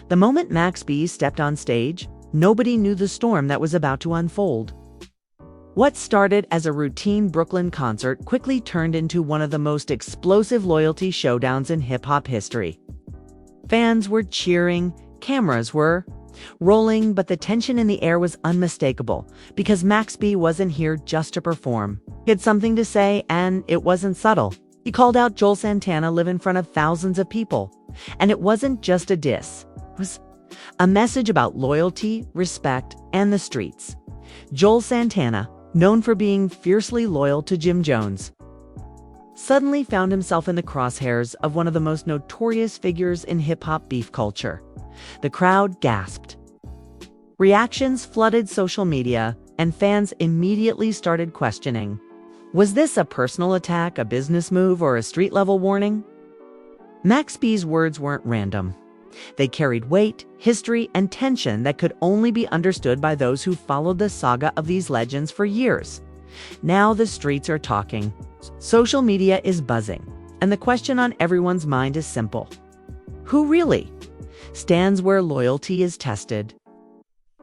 The moment Max B stepped on stage, nobody knew the storm that was about to unfold. What started as a routine Brooklyn concert quickly turned into one of the most explosive loyalty showdowns in hip-hop history. Fans were cheering, cameras were rolling, but the tension in the air was unmistakable because Max B wasn't here just to perform. He had something to say, and it wasn't subtle. He called out Juelz Santana live in front of thousands of people. And it wasn't just a diss. It was a message about loyalty, respect, and the streets. Juelz Santana, known for being fiercely loyal to Jim Jones, suddenly found himself in the crosshairs of one of the most notorious figures in hip-hop beef culture. The crowd gasped. Reactions flooded social media, and fans immediately started questioning. Was this a personal attack, a business move, or a street-level warning? Max B's words weren't random. They carried weight, history, and tension that could only be understood by those who followed the saga of these legends for years. Now the streets are talking. Social media is buzzing, and the question on everyone's mind is simple. Who really stands where loyalty is tested?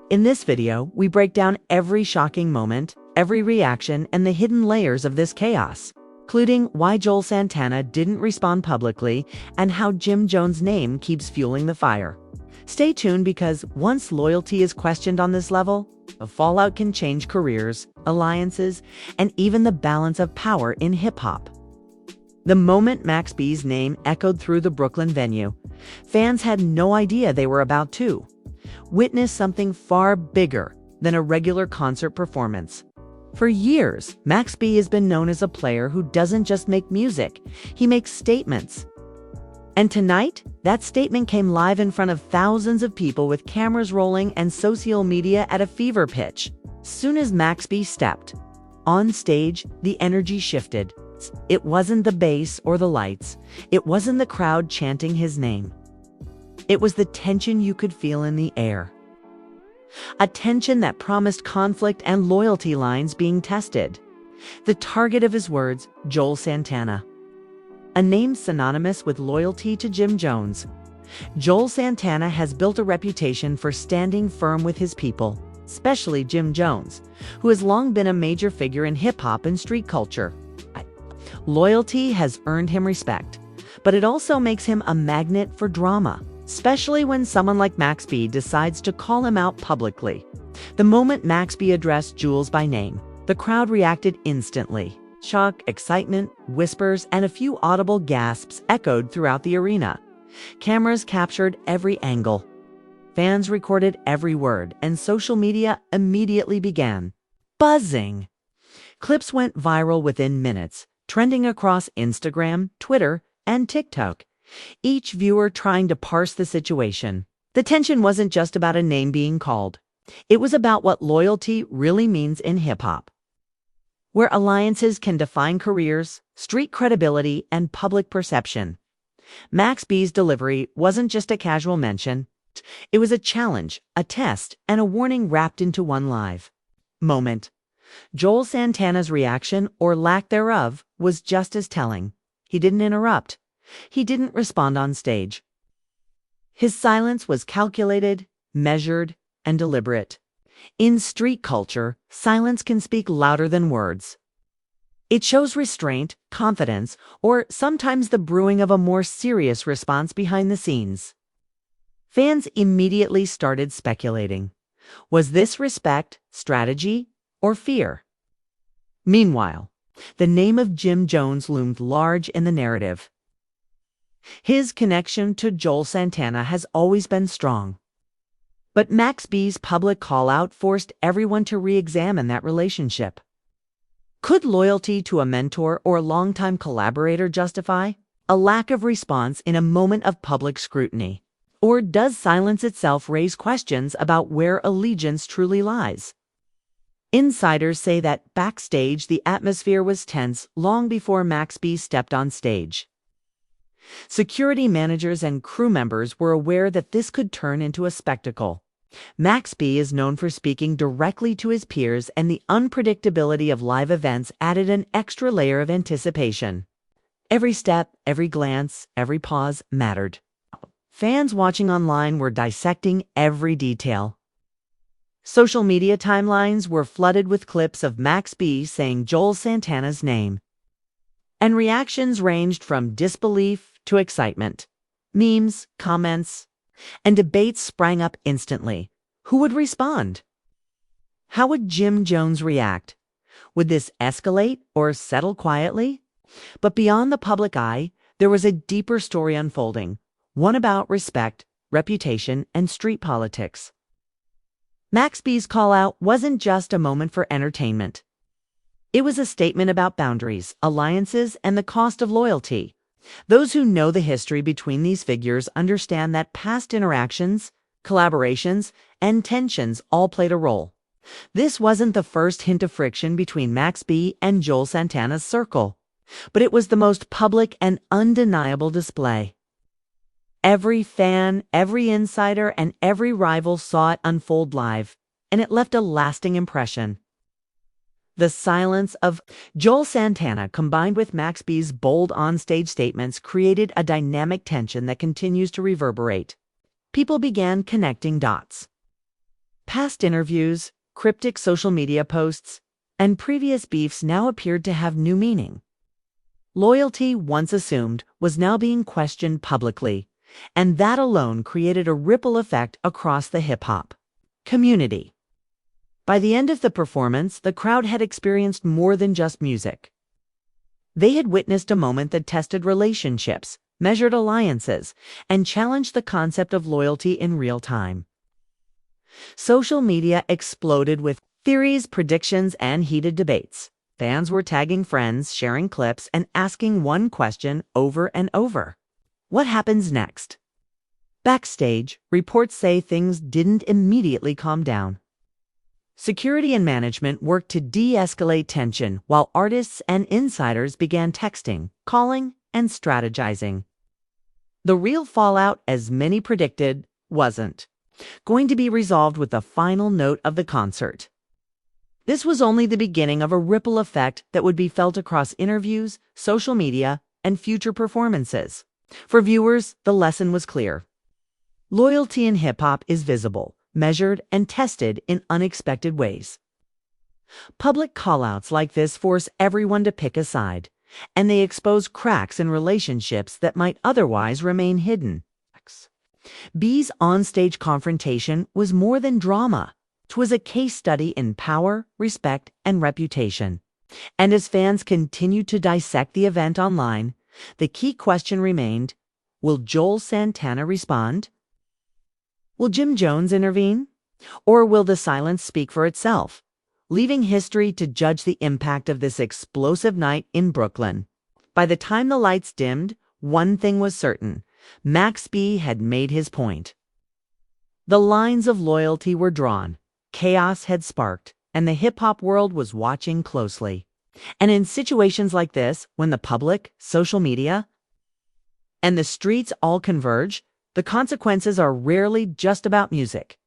In this video, we break down every shocking moment, every reaction, and the hidden layers of this chaos, including why Juelz Santana didn't respond publicly and how Jim Jones' name keeps fueling the fire. Stay tuned because once loyalty is questioned on this level, the fallout can change careers, alliances, and even the balance of power in hip-hop. The moment Max B's name echoed through the Brooklyn venue, fans had no idea they were about to witness something far bigger than a regular concert performance. For years, Max B has been known as a player who doesn't just make music, he makes statements. And tonight, that statement came live in front of thousands of people with cameras rolling and social media at a fever pitch. Soon as Max B stepped on stage, the energy shifted. It wasn't the bass or the lights. It wasn't the crowd chanting his name. It was the tension you could feel in the air. A tension that promised conflict and loyalty lines being tested. The target of his words, Juelz Santana. A name synonymous with loyalty to Jim Jones. Juelz Santana has built a reputation for standing firm with his people, especially Jim Jones, who has long been a major figure in hip-hop and street culture. Loyalty has earned him respect, but it also makes him a magnet for drama, especially when someone like Max B decides to call him out publicly. The moment Max B addressed Juelz by name, the crowd reacted instantly. Shock, excitement, whispers, and a few audible gasps echoed throughout the arena. Cameras captured every angle. Fans recorded every word, and social media immediately began buzzing. Clips went viral within minutes, trending across Instagram, Twitter, and TikTok, each viewer trying to parse the situation. The tension wasn't just about a name being called. It was about what loyalty really means in hip-hop, where alliances can define careers, street credibility, and public perception. Max B's delivery wasn't just a casual mention. It was a challenge, a test, and a warning wrapped into one live moment. Juelz Santana's reaction, or lack thereof, was just as telling. He didn't interrupt. He didn't respond on stage. His silence was calculated, measured, and deliberate. In street culture, silence can speak louder than words. It shows restraint, confidence, or sometimes the brewing of a more serious response behind the scenes. Fans immediately started speculating. Was this respect, strategy, or fear? Meanwhile, the name of Jim Jones loomed large in the narrative. His connection to Juelz Santana has always been strong. But Max B's public call-out forced everyone to re-examine that relationship. Could loyalty to a mentor or longtime collaborator justify a lack of response in a moment of public scrutiny? Or does silence itself raise questions about where allegiance truly lies? Insiders say that backstage the atmosphere was tense long before Max B stepped on stage. Security managers and crew members were aware that this could turn into a spectacle. Max B is known for speaking directly to his peers, and the unpredictability of live events added an extra layer of anticipation. Every step, every glance, every pause mattered. Fans watching online were dissecting every detail. Social media timelines were flooded with clips of Max B saying Juelz Santana's name. And reactions ranged from disbelief to excitement. Memes, comments, and debates sprang up instantly. Who would respond? How would Jim Jones react? Would this escalate or settle quietly? But beyond the public eye, there was a deeper story unfolding, one about respect, reputation, and street politics. Max B's call-out wasn't just a moment for entertainment. It was a statement about boundaries, alliances, and the cost of loyalty. Those who know the history between these figures understand that past interactions, collaborations, and tensions all played a role. This wasn't the first hint of friction between Max B and Juelz Santana's circle, but it was the most public and undeniable display. Every fan, every insider, and every rival saw it unfold live, and it left a lasting impression. The silence of Juelz Santana combined with Max B's bold on-stage statements created a dynamic tension that continues to reverberate. People began connecting dots. Past interviews, cryptic social media posts, and previous beefs now appeared to have new meaning. Loyalty, once assumed, was now being questioned publicly, and that alone created a ripple effect across the hip-hop community. By the end of the performance, the crowd had experienced more than just music. They had witnessed a moment that tested relationships, measured alliances, and challenged the concept of loyalty in real time. Social media exploded with theories, predictions, and heated debates. Fans were tagging friends, sharing clips, and asking one question over and over. What happens next? Backstage, reports say things didn't immediately calm down. Security and management worked to de-escalate tension while artists and insiders began texting, calling, and strategizing. The real fallout, as many predicted, wasn't going to be resolved with the final note of the concert. This was only the beginning of a ripple effect that would be felt across interviews, social media, and future performances. For viewers, the lesson was clear. Loyalty in hip-hop is visible, measured, and tested in unexpected ways. Public callouts like this force everyone to pick a side, and they expose cracks in relationships that might otherwise remain hidden. B's onstage confrontation was more than drama. It was a case study in power, respect, and reputation. And as fans continued to dissect the event online, the key question remained, will Juelz Santana respond? Will Jim Jones intervene? Or will the silence speak for itself, leaving history to judge the impact of this explosive night in Brooklyn? By the time the lights dimmed, one thing was certain. Max B had made his point. The lines of loyalty were drawn, chaos had sparked, and the hip-hop world was watching closely. And in situations like this, when the public, social media, and the streets all converge, the consequences are rarely just about music.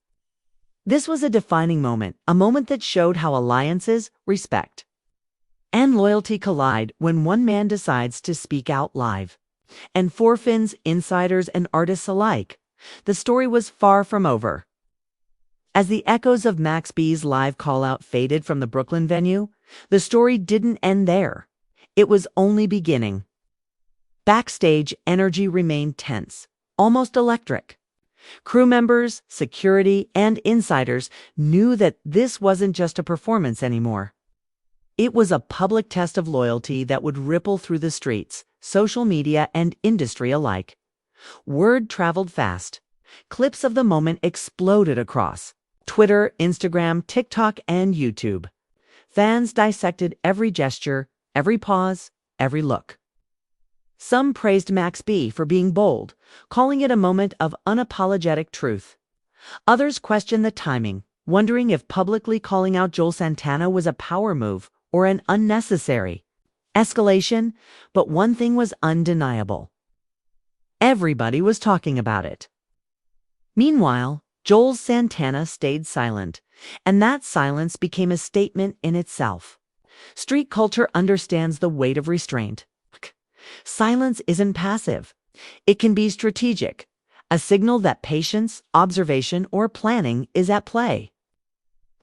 This was a defining moment, a moment that showed how alliances, respect, and loyalty collide when one man decides to speak out live. And for fans, insiders, and artists alike, the story was far from over. As the echoes of Max B's live call-out faded from the Brooklyn venue, the story didn't end there. It was only beginning. Backstage, energy remained tense, almost electric. Crew members, security, and insiders knew that this wasn't just a performance anymore. It was a public test of loyalty that would ripple through the streets, social media, and industry alike. Word traveled fast. Clips of the moment exploded across Twitter, Instagram, TikTok, and YouTube. Fans dissected every gesture, every pause, every look. Some praised Max B for being bold, calling it a moment of unapologetic truth. Others questioned the timing, wondering if publicly calling out Juelz Santana was a power move or an unnecessary escalation, but one thing was undeniable. Everybody was talking about it. Meanwhile, Juelz Santana stayed silent, and that silence became a statement in itself. Street culture understands the weight of restraint. Silence isn't passive. It can be strategic, a signal that patience, observation, or planning is at play.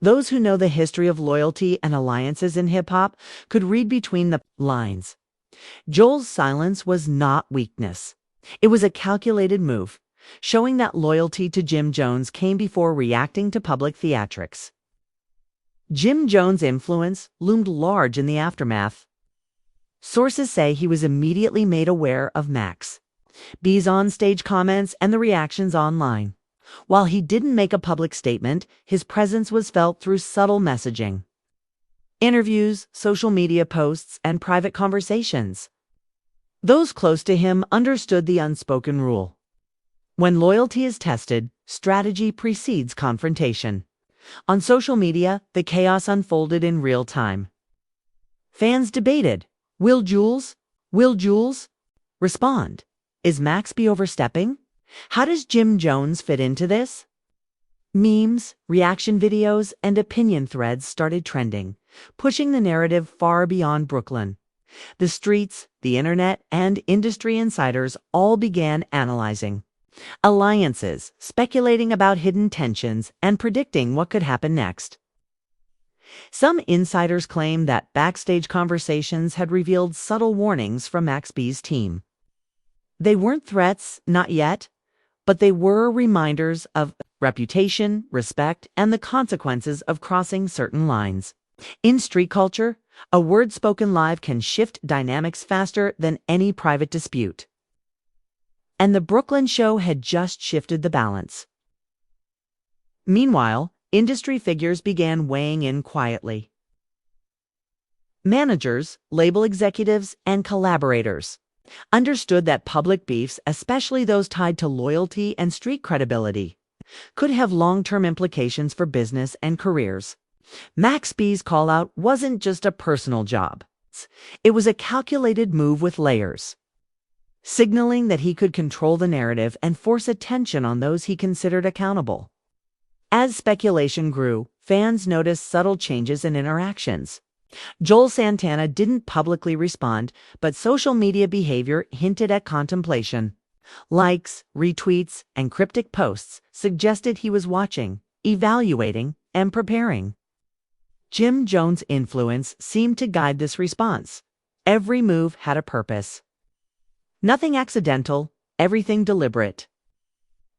Those who know the history of loyalty and alliances in hip-hop could read between the lines. Juelz's silence was not weakness. It was a calculated move, showing that loyalty to Jim Jones came before reacting to public theatrics. Jim Jones' influence loomed large in the aftermath. Sources say he was immediately made aware of Max B's on-stage comments and the reactions online. While he didn't make a public statement, his presence was felt through subtle messaging. Interviews, social media posts, and private conversations. Those close to him understood the unspoken rule. When loyalty is tested, strategy precedes confrontation. On social media, the chaos unfolded in real time. Fans debated, Will Juelz respond? Is Max B overstepping? How does Jim Jones fit into this? Memes, reaction videos, and opinion threads started trending, pushing the narrative far beyond Brooklyn. The streets, the internet, and industry insiders all began analyzing alliances, speculating about hidden tensions, and predicting what could happen next. Some insiders claim that backstage conversations had revealed subtle warnings from Max B's team. They weren't threats, not yet, but they were reminders of reputation, respect, and the consequences of crossing certain lines. In street culture, a word spoken live can shift dynamics faster than any private dispute. And the Brooklyn show had just shifted the balance. Meanwhile, industry figures began weighing in quietly. Managers, label executives, and collaborators understood that public beefs, especially those tied to loyalty and street credibility, could have long-term implications for business and careers. Max B's call-out wasn't just a personal job. It was a calculated move with layers, signaling that he could control the narrative and force attention on those he considered accountable. As speculation grew, fans noticed subtle changes in interactions. Juelz Santana didn't publicly respond, but social media behavior hinted at contemplation. Likes, retweets, and cryptic posts suggested he was watching, evaluating, and preparing. Jim Jones' influence seemed to guide this response. Every move had a purpose. Nothing accidental, everything deliberate.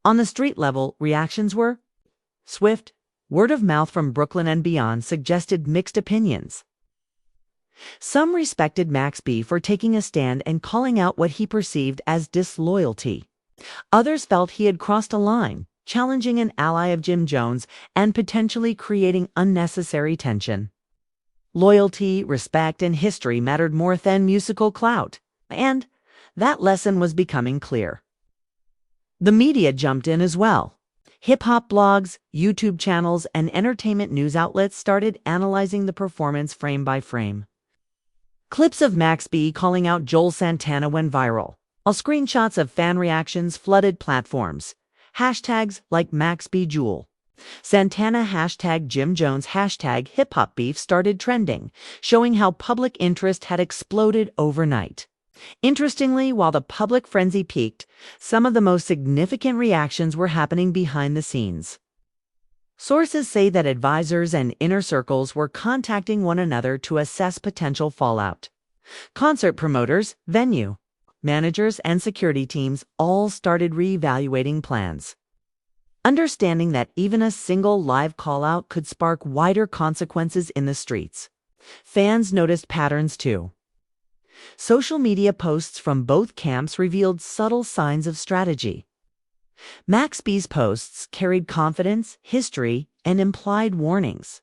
On the street level, reactions were swift. Word of mouth from Brooklyn and beyond suggested mixed opinions. Some respected Max B for taking a stand and calling out what he perceived as disloyalty. Others felt he had crossed a line, challenging an ally of Jim Jones and potentially creating unnecessary tension. Loyalty, respect, and history mattered more than musical clout, and that lesson was becoming clear. The media jumped in as well. Hip-hop blogs, YouTube channels, and entertainment news outlets started analyzing the performance frame by frame. Clips of Max B calling out Juelz Santana went viral, while screenshots of fan reactions flooded platforms. Hashtags like MaxBJuel, Santana hashtag Jim Jones hashtag hip-hop beef started trending, showing how public interest had exploded overnight. Interestingly, while the public frenzy peaked, some of the most significant reactions were happening behind the scenes. Sources say that advisors and inner circles were contacting one another to assess potential fallout. Concert promoters, venue managers, and security teams all started reevaluating plans. Understanding that even a single live call-out could spark wider consequences in the streets, fans noticed patterns too. Social media posts from both camps revealed subtle signs of strategy. Max B's posts carried confidence, history, and implied warnings.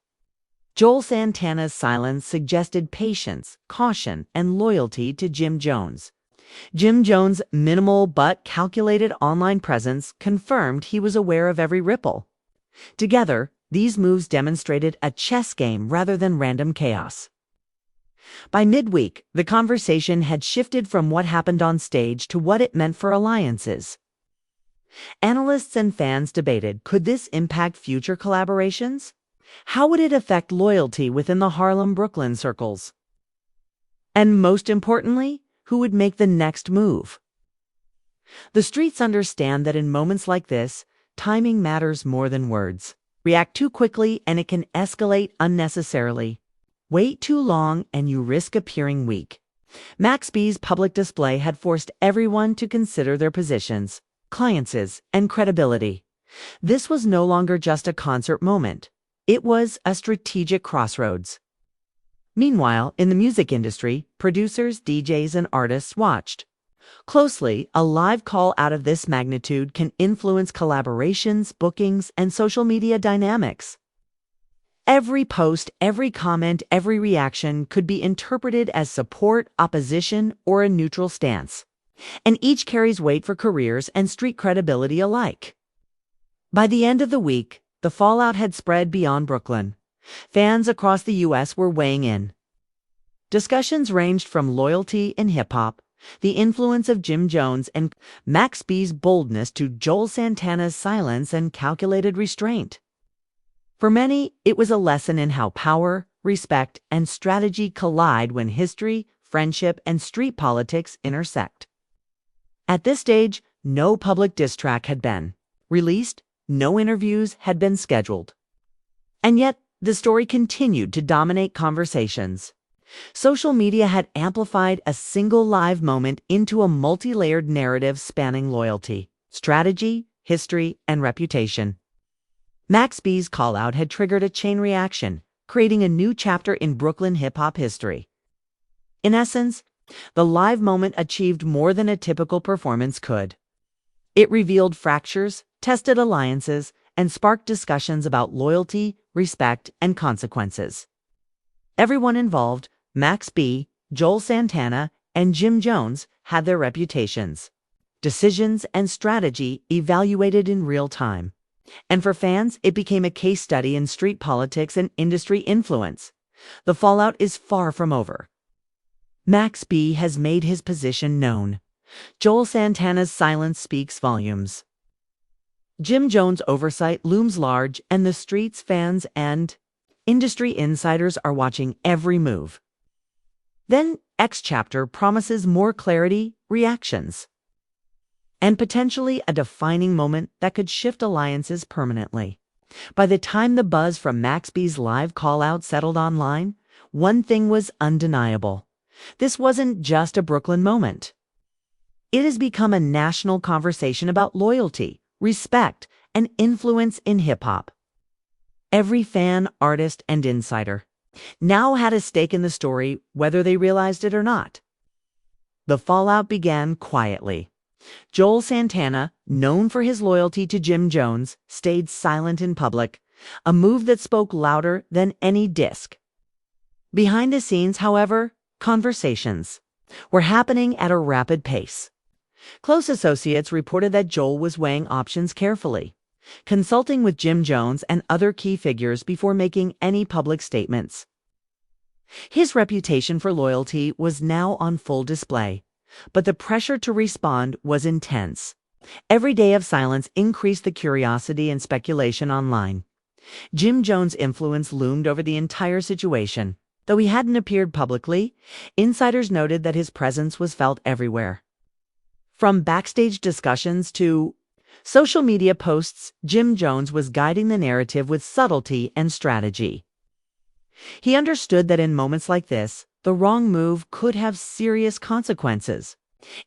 Juelz Santana's silence suggested patience, caution, and loyalty to Jim Jones. Jim Jones' minimal but calculated online presence confirmed he was aware of every ripple. Together, these moves demonstrated a chess game rather than random chaos. By midweek, the conversation had shifted from what happened on stage to what it meant for alliances. Analysts and fans debated, could this impact future collaborations? How would it affect loyalty within the Harlem-Brooklyn circles? And most importantly, who would make the next move? The streets understand that in moments like this, timing matters more than words. React too quickly and it can escalate unnecessarily. Wait too long and you risk appearing weak. Max B's public display had forced everyone to consider their positions, cliences, and credibility. This was no longer just a concert moment. It was a strategic crossroads. Meanwhile, in the music industry, producers, DJs, and artists watched closely. A live call out of this magnitude can influence collaborations, bookings, and social media dynamics. Every post, every comment, every reaction could be interpreted as support, opposition, or a neutral stance. And each carries weight for careers and street credibility alike. By the end of the week, the fallout had spread beyond Brooklyn. Fans across the U.S. were weighing in. Discussions ranged from loyalty in hip-hop, the influence of Jim Jones and Max B's boldness, to Juelz Santana's silence and calculated restraint. For many, it was a lesson in how power, respect, and strategy collide when history, friendship, and street politics intersect. At this stage, no public diss track had been released, no interviews had been scheduled. And yet, the story continued to dominate conversations. Social media had amplified a single live moment into a multi-layered narrative spanning loyalty, strategy, history, and reputation. Max B's call-out had triggered a chain reaction, creating a new chapter in Brooklyn hip-hop history. In essence, the live moment achieved more than a typical performance could. It revealed fractures, tested alliances, and sparked discussions about loyalty, respect, and consequences. Everyone involved, Max B, Juelz Santana, and Jim Jones, had their reputations, decisions, and strategy evaluated in real time. And for fans, it became a case study in street politics and industry influence. The fallout is far from over. Max B has made his position known. Juelz Santana's silence speaks volumes. Jim Jones' oversight looms large, and the streets, fans, and industry insiders are watching every move. Then, X chapter promises more clarity, reactions, and potentially a defining moment that could shift alliances permanently. By the time the buzz from Max B's live call-out settled online, one thing was undeniable. This wasn't just a Brooklyn moment. It has become a national conversation about loyalty, respect, and influence in hip-hop. Every fan, artist, and insider now had a stake in the story, whether they realized it or not. The fallout began quietly. Juelz Santana, known for his loyalty to Jim Jones, stayed silent in public, a move that spoke louder than any disc. Behind the scenes, however, conversations were happening at a rapid pace. Close associates reported that Juelz was weighing options carefully, consulting with Jim Jones and other key figures before making any public statements. His reputation for loyalty was now on full display, but the pressure to respond was intense. Every day of silence increased the curiosity and speculation online. Jim Jones' influence loomed over the entire situation. Though he hadn't appeared publicly, insiders noted that his presence was felt everywhere. From backstage discussions to social media posts, Jim Jones was guiding the narrative with subtlety and strategy. He understood that in moments like this, the wrong move could have serious consequences.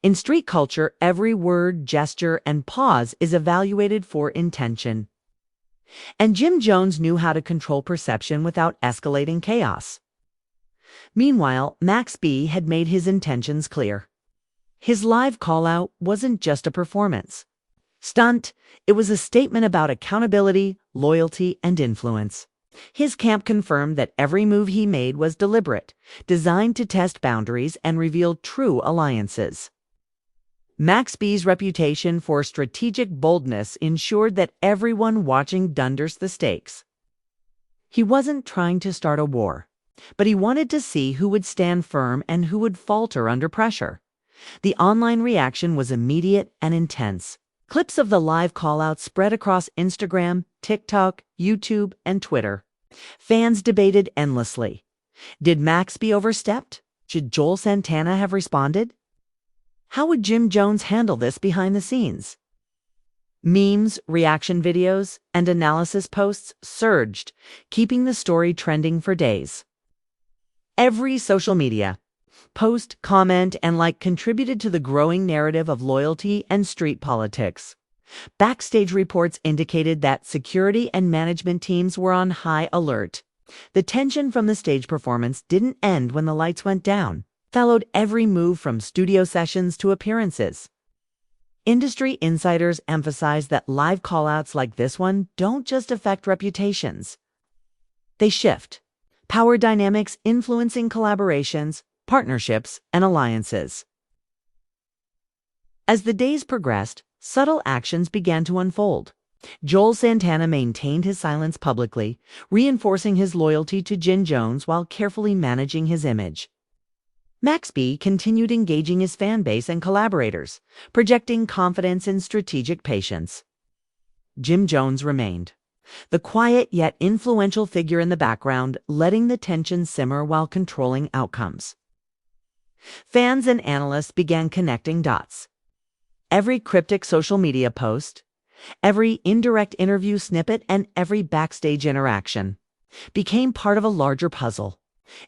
In street culture, every word, gesture, and pause is evaluated for intention. And Jim Jones knew how to control perception without escalating chaos. Meanwhile, Max B had made his intentions clear. His live call-out wasn't just a performance stunt, it was a statement about accountability, loyalty, and influence. His camp confirmed that every move he made was deliberate, designed to test boundaries and reveal true alliances. Max B's reputation for strategic boldness ensured that everyone watching understood the stakes. He wasn't trying to start a war, but he wanted to see who would stand firm and who would falter under pressure. The online reaction was immediate and intense. Clips of the live call-out spread across Instagram, TikTok, YouTube, and Twitter. Fans debated endlessly. Did Max be overstepped? Should Juelz Santana have responded? How would Jim Jones handle this behind the scenes? Memes, reaction videos, and analysis posts surged, keeping the story trending for days. Every social media post, comment, and like contributed to the growing narrative of loyalty and street politics. Backstage reports indicated that security and management teams were on high alert. The tension from the stage performance didn't end when the lights went down, followed every move from studio sessions to appearances. Industry insiders emphasize that live callouts like this one don't just affect reputations. They shift power dynamics influencing collaborations, partnerships, and alliances. As the days progressed, subtle actions began to unfold. Juelz Santana maintained his silence publicly, reinforcing his loyalty to Jim Jones while carefully managing his image. Max B continued engaging his fan base and collaborators, projecting confidence and strategic patience. Jim Jones remained the quiet yet influential figure in the background, letting the tension simmer while controlling outcomes. Fans and analysts began connecting dots. Every cryptic social media post, every indirect interview snippet, and every backstage interaction became part of a larger puzzle.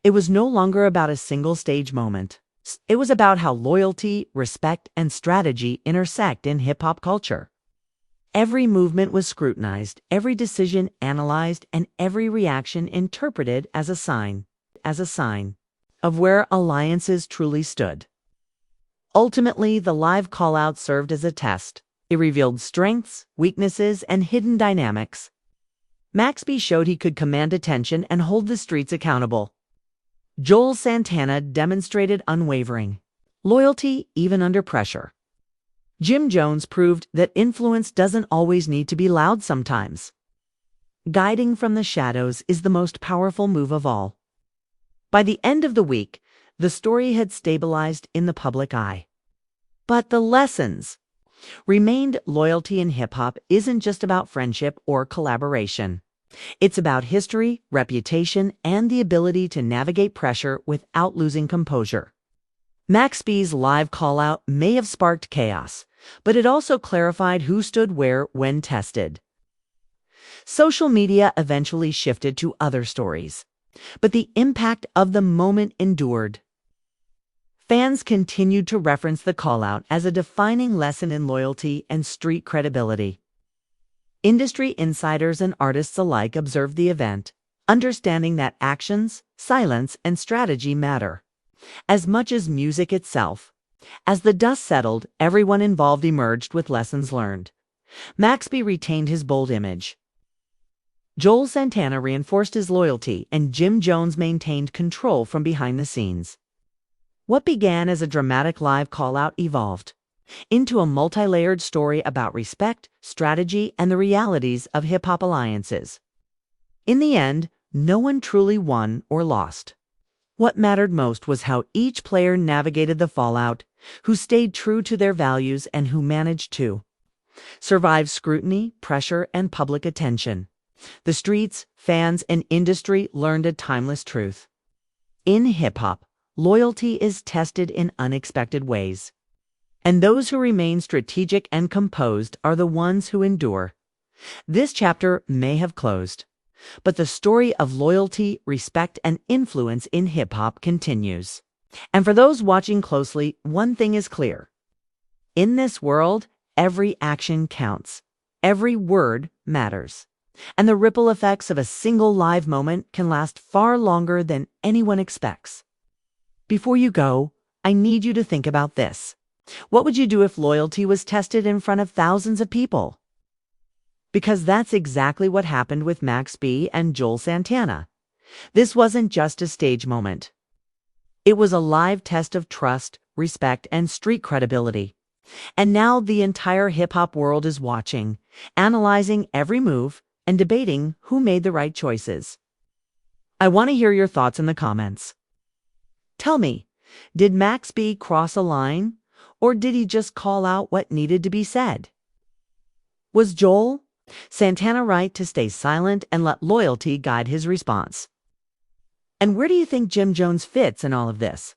It was no longer about a single stage moment. It was about how loyalty, respect, and strategy intersect in hip-hop culture. Every movement was scrutinized, every decision analyzed, and every reaction interpreted as a sign of where alliances truly stood. Ultimately, the live call-out served as a test. It revealed strengths, weaknesses, and hidden dynamics. Max B showed he could command attention and hold the streets accountable. Juelz Santana demonstrated unwavering loyalty even under pressure. Jim Jones proved that influence doesn't always need to be loud sometimes. Guiding from the shadows is the most powerful move of all. By the end of the week, the story had stabilized in the public eye. But the lessons remained. Loyalty in hip-hop isn't just about friendship or collaboration. It's about history, reputation, and the ability to navigate pressure without losing composure. Max B's live call-out may have sparked chaos, but it also clarified who stood where when tested. Social media eventually shifted to other stories, but the impact of the moment endured. Fans continued to reference the call-out as a defining lesson in loyalty and street credibility. Industry insiders and artists alike observed the event, understanding that actions, silence, and strategy matter as much as music itself. As the dust settled, everyone involved emerged with lessons learned. Max B retained his bold image. Juelz Santana reinforced his loyalty, and Jim Jones maintained control from behind the scenes. What began as a dramatic live call-out evolved into a multi-layered story about respect, strategy, and the realities of hip-hop alliances. In the end, no one truly won or lost. What mattered most was how each player navigated the fallout, who stayed true to their values, and who managed to survive scrutiny, pressure, and public attention. The streets, fans, and industry learned a timeless truth. In hip-hop, loyalty is tested in unexpected ways. And those who remain strategic and composed are the ones who endure. This chapter may have closed, but the story of loyalty, respect, and influence in hip-hop continues. And for those watching closely, one thing is clear. In this world, every action counts. Every word matters. And the ripple effects of a single live moment can last far longer than anyone expects. Before you go, I need you to think about this. What would you do if loyalty was tested in front of thousands of people? Because that's exactly what happened with Max B and Juelz Santana. This wasn't just a stage moment. It was a live test of trust, respect, and street credibility. And now the entire hip-hop world is watching, analyzing every move, and debating who made the right choices. I want to hear your thoughts in the comments. Tell me, did Max B cross a line, or did he just call out what needed to be said? Was Juelz Santana right to stay silent and let loyalty guide his response? And where do you think Jim Jones fits in all of this?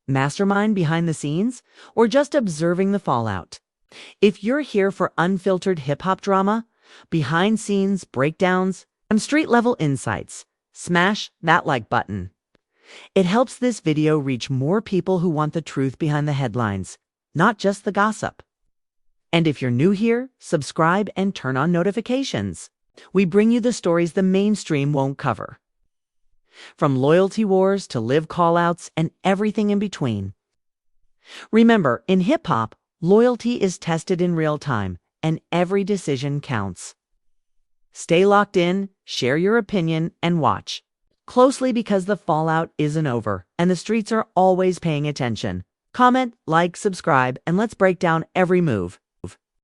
mastermind behind the scenes, or just observing the fallout? If you're here for unfiltered hip-hop drama, behind-scenes breakdowns, and street-level insights, smash that like button. It helps this video reach more people who want the truth behind the headlines, not just the gossip. And if you're new here, subscribe and turn on notifications. We bring you the stories the mainstream won't cover. From loyalty wars to live callouts and everything in between. Remember, in hip-hop, loyalty is tested in real time, and every decision counts. Stay locked in, share your opinion, and watch closely because the fallout isn't over, and the streets are always paying attention. Comment, like, subscribe, and let's break down every move.